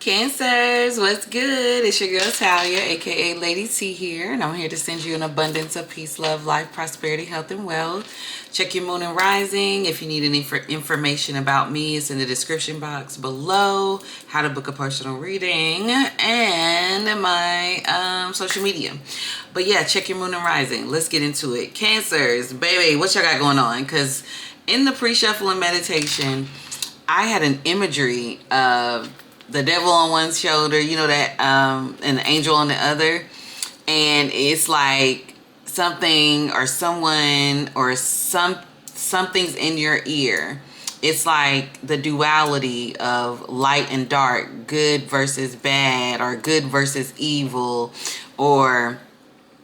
Cancers, what's good? It's your girl Talia, aka Lady T here, and I'm here to send you an abundance of peace, love, life, prosperity, health, and wealth. Check your moon and rising. If you need any information about me, it's in the description box below. How to book a personal reading and my social media. But yeah, check your moon and rising. Let's get into it. Cancers, baby, what y'all got going on? Because in the pre-shuffle and meditation, I had an imagery of the devil on one shoulder, you know that, and the angel on the other. And it's like something or someone or something's in your ear. It's like the duality of light and dark, good versus bad, or good versus evil, or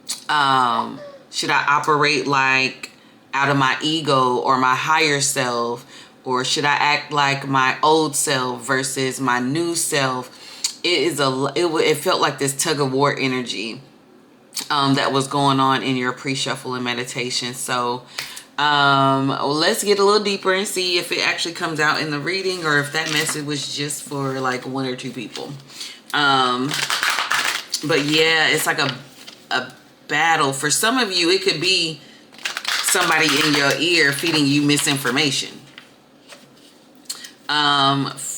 should I operate like out of my ego or my higher self? Or should I act like my old self versus my new self? It felt like this tug of war energy that was going on in your pre-shuffle and meditation. So let's get a little deeper and see if it actually comes out in the reading, or if that message was just for like one or two people. But yeah, it's like a battle. For some of you, it could be somebody in your ear feeding you misinformation.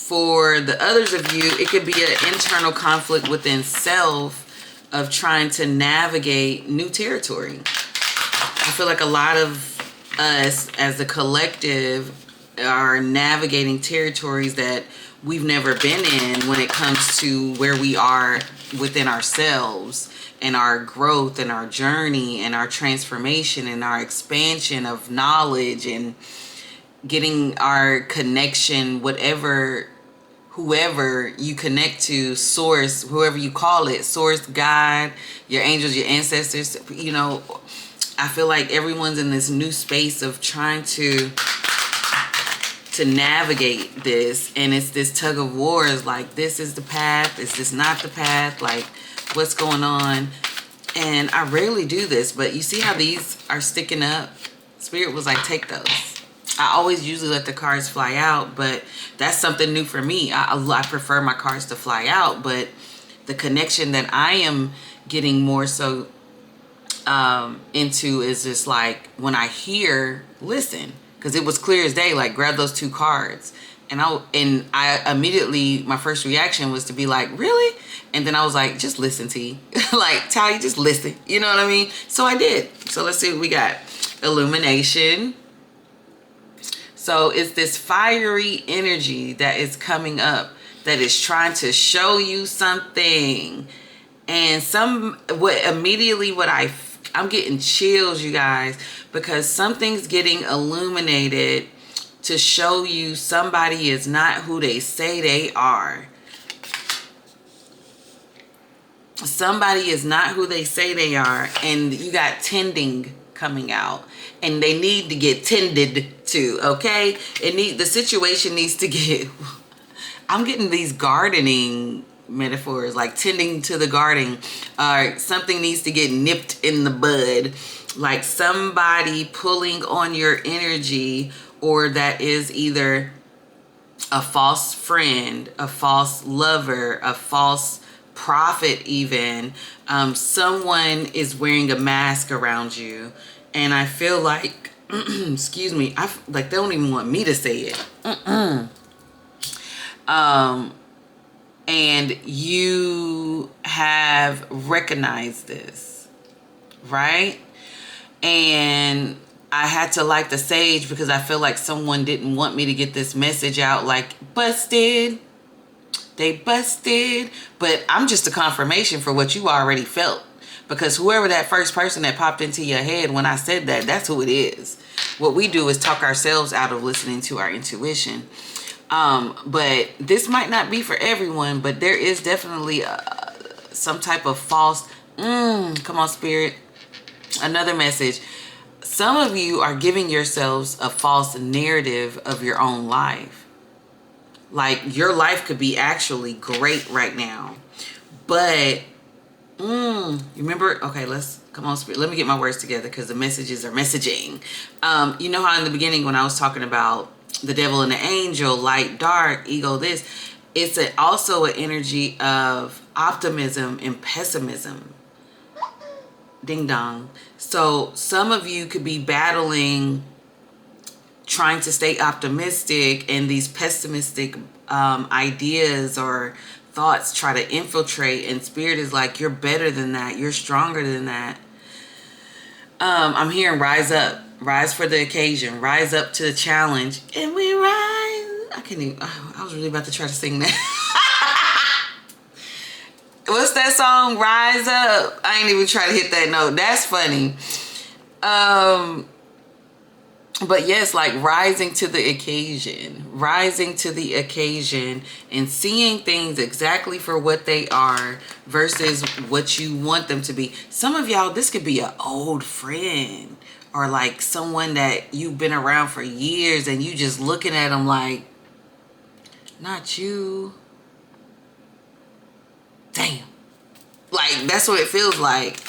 For the others of you, it could be an internal conflict within self of trying to navigate new territory. I feel like a lot of us as a collective are navigating territories that we've never been in when it comes to where we are within ourselves and our growth and our journey and our transformation and our expansion of knowledge and getting our connection, whoever you connect to, source, whoever you call it, source, God, your angels, your ancestors, you know. I feel like everyone's in this new space of trying to navigate this, and it's this tug of war. Is like, this is the path, is this not the path, like what's going on? And I rarely do this, but you see how these are sticking up? Spirit was like, take those. I always usually let the cards fly out, but that's something new for me. I prefer my cards to fly out, but the connection that I am getting more so into is just like when I hear, listen, because it was clear as day, like grab those two cards. And I immediately, my first reaction was to be like, really? And then I was like, just listen, T. Like, Tally, just listen. You know what I mean? So I did. So let's see what we got. Illumination. So it's this fiery energy that is coming up that is trying to show you something. And I'm getting chills, you guys, because something's getting illuminated to show you somebody is not who they say they are. Somebody is not who they say they are, and you got tending coming out, and they need to get tended to, okay? The situation needs to get, I'm getting these gardening metaphors, like tending to the garden, or something needs to get nipped in the bud, like somebody pulling on your energy, or that is either a false friend, a false lover, a false prophet even. Someone is wearing a mask around you, and I feel like excuse me, like they don't even want me to say it. And you have recognized this, right? And I had to light the sage because I feel like someone didn't want me to get this message out, like, busted. They busted. But I'm just a confirmation for what you already felt. Because whoever that first person that popped into your head when I said that, that's who it is. What we do is talk ourselves out of listening to our intuition. But this might not be for everyone, but there is definitely some type of false, come on, Spirit. Another message. Some of you are giving yourselves a false narrative of your own life. Like your life could be actually great right now, but you remember, okay, come on, Spirit, let me get my words together because the messages are messaging. You know how in the beginning when I was talking about the devil and the angel, light, dark, ego, this, It's also an energy of optimism and pessimism. Ding dong. So some of you could be battling trying to stay optimistic, and these pessimistic ideas or thoughts try to infiltrate, and spirit is like, you're better than that, you're stronger than that. I'm hearing rise up, rise for the occasion, rise up to the challenge, and we rise. I can't even, I was really about to try to sing that. What's that song? Rise Up. I ain't even try to hit that note. That's funny. But yes, like rising to the occasion, and seeing things exactly for what they are versus what you want them to be. Some of y'all, this could be an old friend or like someone that you've been around for years, and you just looking at them like, not you. Damn. Like, that's what it feels like.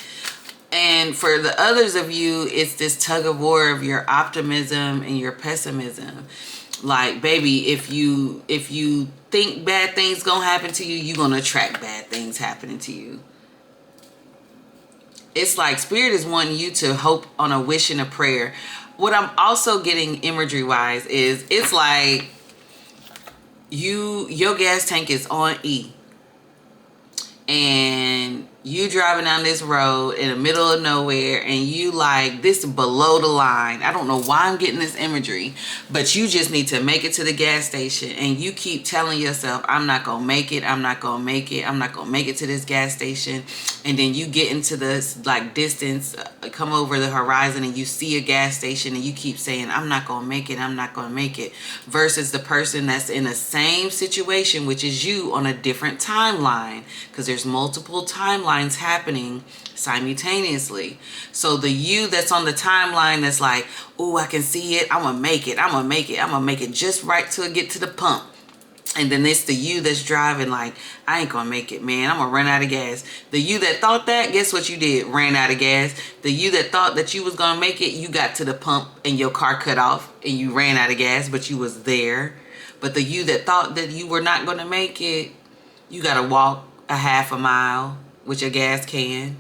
And for the others of you, it's this tug of war of your optimism and your pessimism. Like, baby, if you think bad things gonna happen to you, you're gonna attract bad things happening to you. It's like spirit is wanting you to hope on a wish and a prayer. What I'm also getting imagery wise is, it's like your gas tank is on E, and you driving down this road in the middle of nowhere, and you like, this below the line. I don't know why I'm getting this imagery, but you just need to make it to the gas station, and you keep telling yourself, I'm not gonna make it, I'm not gonna make it, I'm not gonna make it to this gas station. And then you get into this like distance, come over the horizon, and you see a gas station, and you keep saying, I'm not gonna make it, I'm not gonna make it, versus the person that's in the same situation, which is you, on a different timeline, because there's multiple timelines happening simultaneously. So the you that's on the timeline that's like, oh, I can see it, I'm gonna make it, I'm gonna make it, I'm gonna make it just right till it get to the pump. And then it's the you that's driving like, I ain't gonna make it, man, I'm gonna run out of gas. The you that thought that, guess what you did? Ran out of gas. The you that thought that you was gonna make it, you got to the pump and your car cut off and you ran out of gas, but you was there. But the you that thought that you were not gonna make it, you gotta walk a half a mile with your gas can,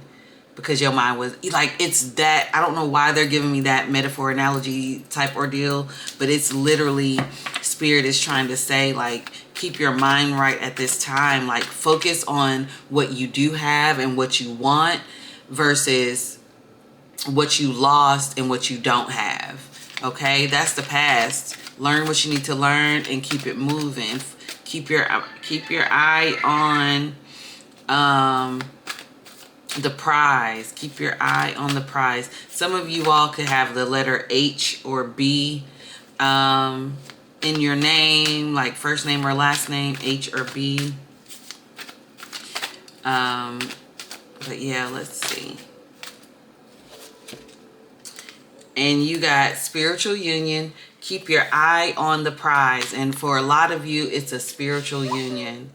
because your mind was like, it's that, I don't know why they're giving me that metaphor analogy type ordeal, but it's literally spirit is trying to say, like, keep your mind right at this time, like focus on what you do have and what you want versus what you lost and what you don't have. Okay, that's the past. Learn what you need to learn and keep it moving. Keep your eye on the prize. Keep your eye on the prize. Some of you all could have the letter H or B in your name, like first name or last name, H or B. But yeah, let's see. And you got spiritual union. Keep your eye on the prize. And for a lot of you, it's a spiritual union.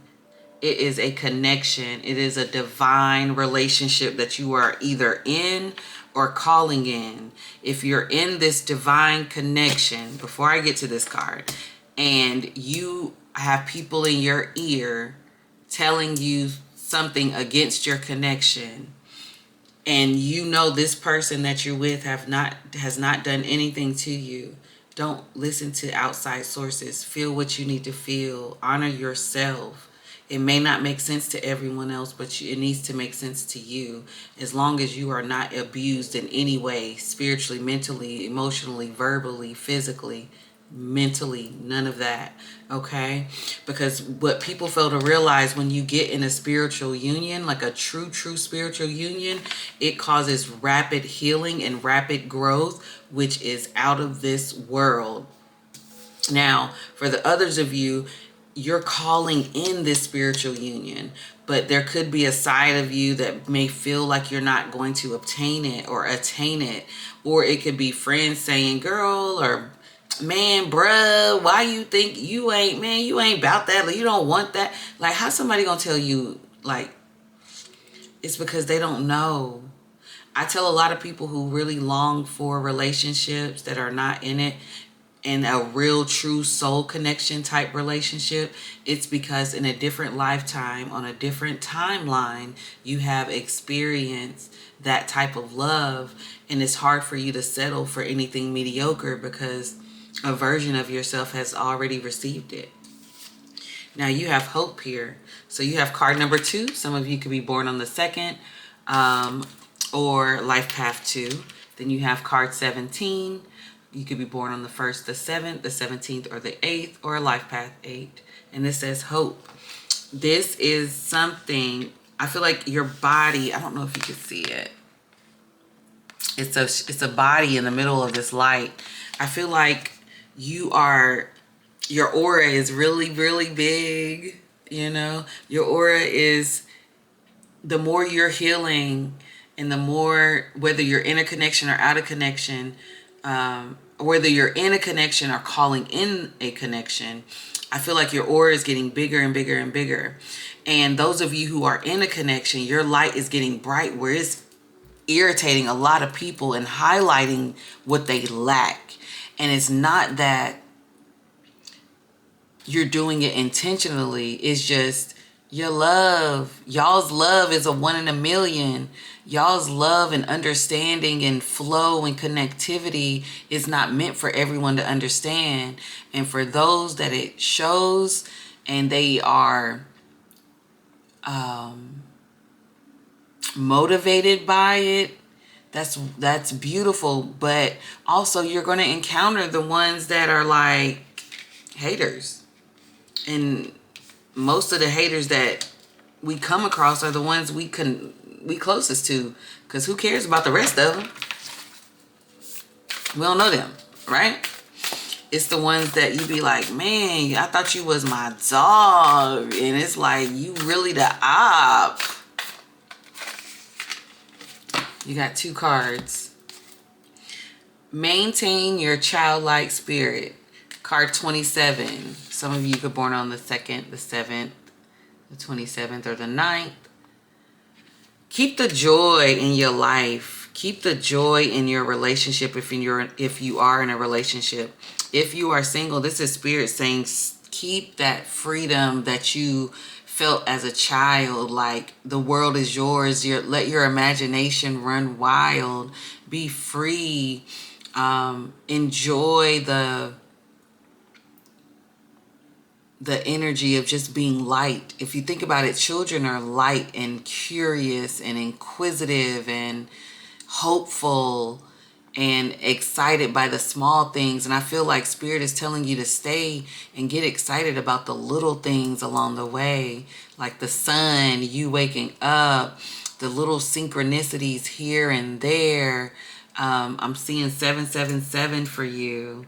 It is a connection. It is a divine relationship that you are either in or calling in. If you're in this divine connection, before I get to this card, and you have people in your ear telling you something against your connection, and you know this person that you're with has not done anything to you, don't listen to outside sources. Feel what you need to feel. Honor yourself. It may not make sense to everyone else, but it needs to make sense to you. As long as you are not abused in any way, spiritually, mentally, emotionally, verbally, physically, mentally, none of that. Okay? Because what people fail to realize, when you get in a spiritual union, like a true spiritual union, it causes rapid healing and rapid growth, which is out of this world. Now, for the others of you, you're calling in this spiritual union, but there could be a side of you that may feel like you're not going to obtain it or attain it. Or it could be friends saying, girl, or man, bruh, why you think you ain't, man, you ain't about that, like, you don't want that. Like, how's somebody gonna tell you? Like, it's because they don't know. I tell a lot of people who really long for relationships that are not in it, in a real true soul connection type relationship, it's because in a different lifetime, on a different timeline, you have experienced that type of love, and it's hard for you to settle for anything mediocre because a version of yourself has already received it. Now you have hope here. So you have card number 2. Some of you could be born on the 2nd or life path 2. Then you have card 17. You could be born on the 1st, the 7th, the 17th, or the 8th, or life path 8. And this says hope. This is something, I feel like your body, I don't know if you can see it. It's a body in the middle of this light. I feel like your aura is really, really big. You know, your aura is, the more you're healing and the more, whether you're in a connection or out of connection, whether you're in a connection or calling in a connection, I feel like your aura is getting bigger and bigger and bigger. And those of you who are in a connection, your light is getting bright where it's irritating a lot of people and highlighting what they lack. And it's not that you're doing it intentionally. It's just your love. Y'all's love is a 1 in a million. Y'all's love and understanding and flow and connectivity is not meant for everyone to understand. And for those that it shows and they are motivated by it, that's beautiful. But also you're going to encounter the ones that are like haters. And most of the haters that we come across are the ones we closest to, because who cares about the rest of them? We don't know them, right? It's the ones that you be like, man, I thought you was my dog, and it's like, you really the op. You got 2 cards. Maintain your childlike spirit. Card 27. Some of you could born on the 2nd, the 7th, the 27th, or the 9th. Keep the joy in your life. Keep the joy in your relationship if you are in a relationship. If you are single, this is Spirit saying keep that freedom that you felt as a child. Like the world is yours. Let your imagination run wild. Be free. Enjoy the energy of just being light. If you think about it, children are light and curious and inquisitive and hopeful and excited by the small things. And I feel like Spirit is telling you to stay and get excited about the little things along the way, like the sun, you waking up, the little synchronicities here and there. I'm seeing 777 for you.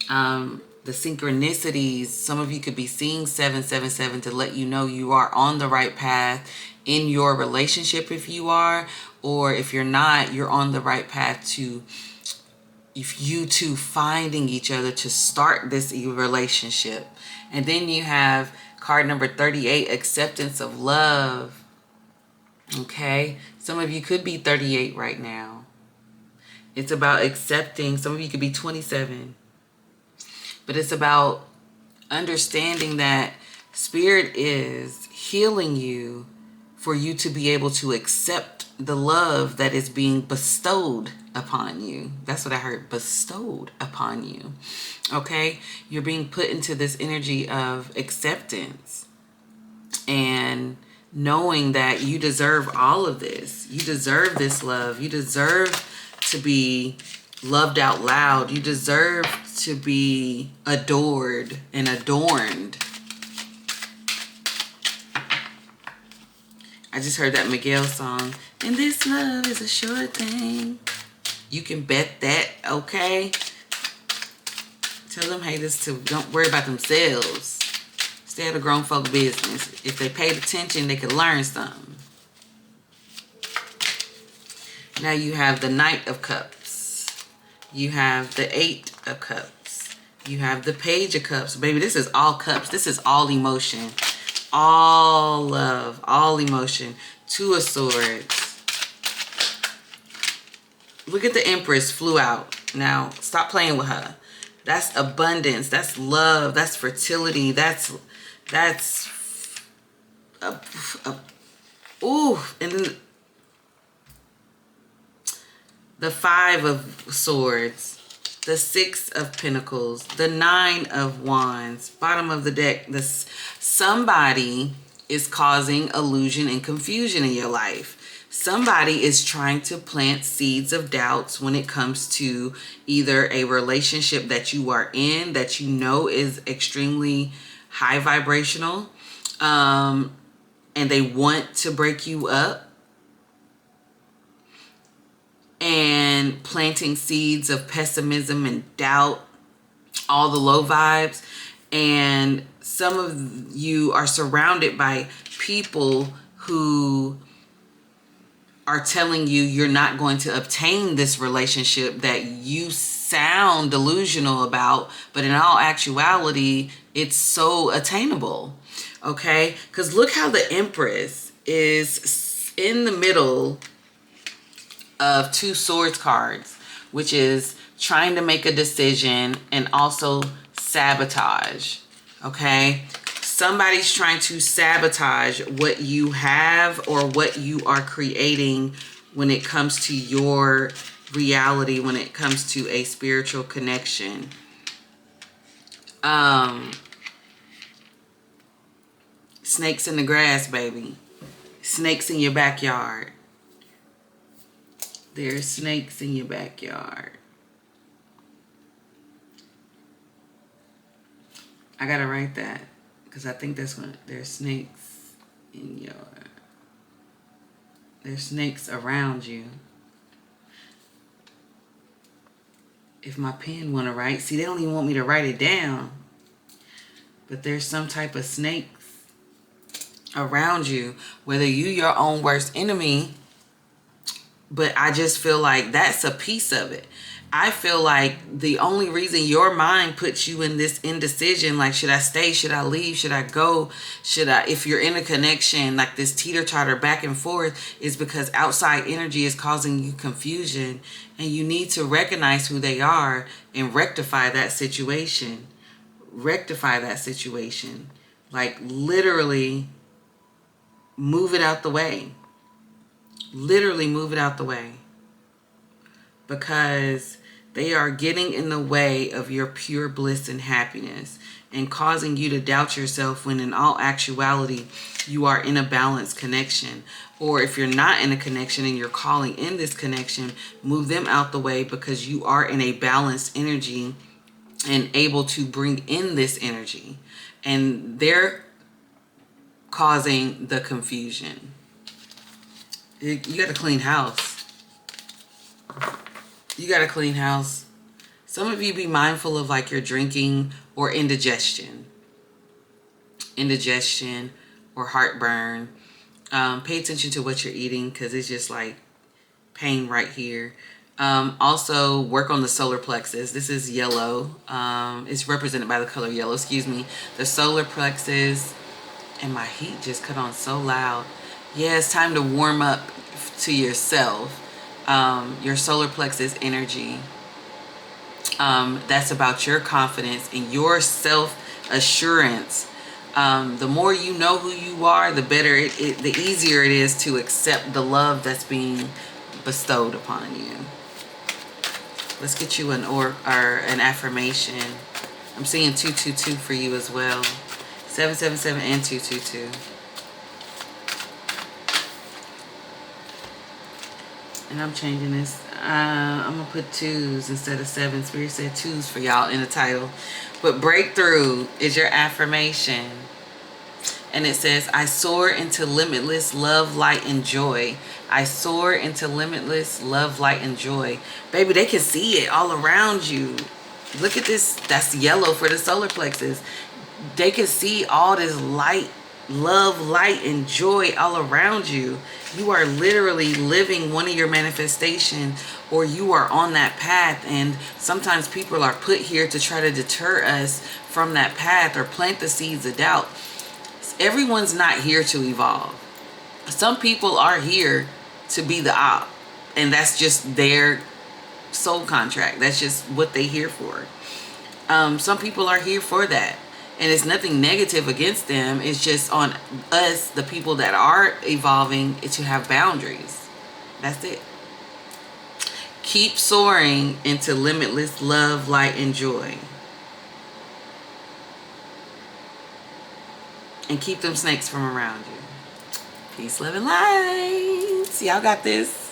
The synchronicities, some of you could be seeing 777 to let you know you are on the right path in your relationship if you are, or if you're not, you're on the right path to, if you two finding each other to start this relationship. And then you have card number 38, acceptance of love. Okay, some of you could be 38 right now. It's about accepting. Some of you could be 27. But it's about understanding that Spirit is healing you for you to be able to accept the love that is being bestowed upon you. That's what I heard, bestowed upon you. Okay? You're being put into this energy of acceptance and knowing that you deserve all of this. You deserve this love. You deserve to be loved out loud. You deserve to be adored and adorned. I just heard that Miguel song. And this love is a sure thing. You can bet that, okay? Tell them haters to don't worry about themselves. Stay out of grown folk business. If they paid attention, they could learn something. Now you have the Knight of Cups. You have the 8 of Cups. You have the Page of Cups. Baby, this is all cups. This is all emotion. All love. All emotion. 2 of Swords. Look at the Empress flew out. Now, stop playing with her. That's abundance. That's love. That's fertility. That's ooh, and then the 5 of Swords, the 6 of Pentacles, the 9 of Wands, bottom of the deck. Somebody is causing illusion and confusion in your life. Somebody is trying to plant seeds of doubts when it comes to either a relationship that you are in that you know is extremely high vibrational, and they want to break you up, and planting seeds of pessimism and doubt, all the low vibes. And some of you are surrounded by people who are telling you you're not going to obtain this relationship that you sound delusional about, but in all actuality, it's so attainable. Okay? Because look how the Empress is in the middle of 2 Swords cards, which is trying to make a decision and also sabotage. Okay? Somebody's trying to sabotage what you have or what you are creating when it comes to your reality, when it comes to a spiritual connection. Snakes in the grass, baby. Snakes in your backyard. There's snakes in your backyard. I gotta write that because I think that's when there's snakes in your... There's snakes around you. If my pen want to write, see, they don't even want me to write it down. But there's some type of snakes around you, whether you're your own worst enemy. But I just feel like that's a piece of it. I feel like the only reason your mind puts you in this indecision, like, should I stay? Should I leave? Should I go? If you're in a connection, like this teeter-totter back and forth, is because outside energy is causing you confusion. And you need to recognize who they are and rectify that situation. Rectify that situation. Like, literally move it out the way. Literally move it out the way, because they are getting in the way of your pure bliss and happiness and causing you to doubt yourself when in all actuality you are in a balanced connection. Or if you're not in a connection and you're calling in this connection, move them out the way, because you are in a balanced energy and able to bring in this energy, and they're causing the confusion. You got to clean house. You got to clean house. Some of you be mindful of like your drinking or indigestion. Indigestion or heartburn. Pay attention to what you're eating, because it's just like pain right here. Also work on the solar plexus. This is yellow. It's represented by the color yellow, excuse me. The solar plexus. And my heat just cut on so loud. Yeah, it's time to warm up to yourself. Your solar plexus energy. That's about your confidence and your self-assurance. The more you know who you are, the better the easier it is to accept the love that's being bestowed upon you. Let's get you an affirmation. I'm seeing 222 for you as well. 777 and 222. And I'm changing this. I'm going to put 2s instead of 7s. Spirit said 2s for y'all in the title. But breakthrough is your affirmation. And it says, I soar into limitless love, light, and joy. I soar into limitless love, light, and joy. Baby, they can see it all around you. Look at this. That's yellow for the solar plexus. They can see all this light, love, light, and joy all around you. You are literally living one of your manifestations, or you are on that path. And sometimes people are put here to try to deter us from that path or plant the seeds of doubt. Everyone's not here to evolve. Some people are here to be the op, and that's just their soul contract. That's just what they're here for. Some people are here for that. And it's nothing negative against them. It's just on us, the people that are evolving, to have boundaries. That's it. Keep soaring into limitless love, light, and joy. And keep them snakes from around you. Peace, love, and light. Y'all got this.